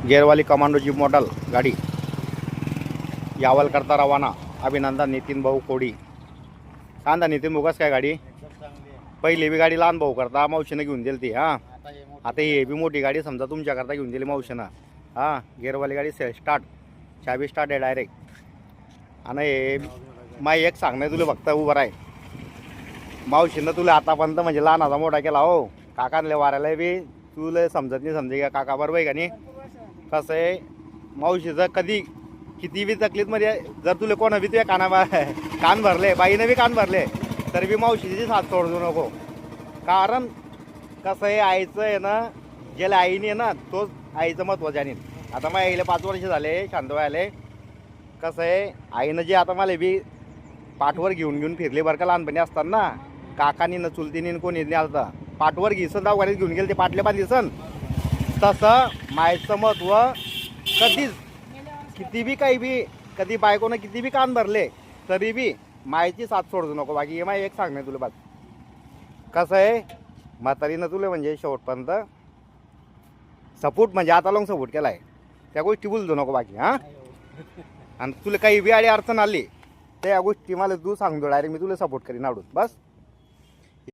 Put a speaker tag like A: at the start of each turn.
A: गेअरवाली commando jeep model गाडी यावल करता रवाना. अभिनंदन नितीन भाऊ कोडी. सांगा नितीन भाऊ कसं काय गाडी? पहिली बी गाडी लहान भाऊ करता मावशीनं घेऊन दिली ती. हां आता ही बी मोठी गाडी समजा तुमच्याकरता घेऊन दिली मावशीनं. हां गेअरवाली गाडी स्टार्ट चाबी स्टार्ट आहे डायरेक्ट. आणि हे माई एक सांगणं तुला फक्त उभं आहे. मावशीनं तुला आतापर्यंत म्हणजे लहानाचा मोठा केला हो. काकांले वारायला बी तुला समजत नाही समजे का काका बरोबर आहे का नाही? कसं आहे मावशीचं कधी किती बी तकलीफमध्ये जर तुला कोणा बी तुझ्या कान भरले बाईनं बी कान भरले तरी बी मावशीची साथ सोडू नको. कारण कसं आहे आईचं आहे ना ज्याला आईने ना तोच आईचं महत्त्व जाणीन. आता मग आईला 5 वर्ष झाले शांत व्हायले. कसं आहे आईनं जे आता मला बी पाठवर घेऊन फिरले बरं का लहानपणी असताना. काकानी न चुलतीनी कोणी नाही आलं पाठवर घिसन दवाखान्यात घेऊन गेले ते पाटले पण दिसन. तसं मायचं महत्त्व कधीच किती बी काही बी कधी बायकोनं किती बी कान भरले तरी बी मायची साथ सोडू नको. बाकी हे माय एक सांगणे तुला बात. कसं आहे म्हातारीनं तुला म्हणजे शेवटपर्यंत सपोर्ट म्हणजे आता लावून सपोर्ट केला आहे त्या गोष्टी बोलतो नको बाकी. हां आणि तुला काही बी अडी अडचण आली त्या गोष्टी मला तू सांगतो डायरेक्ट मी तुला सपोर्ट करीन आवडून बस.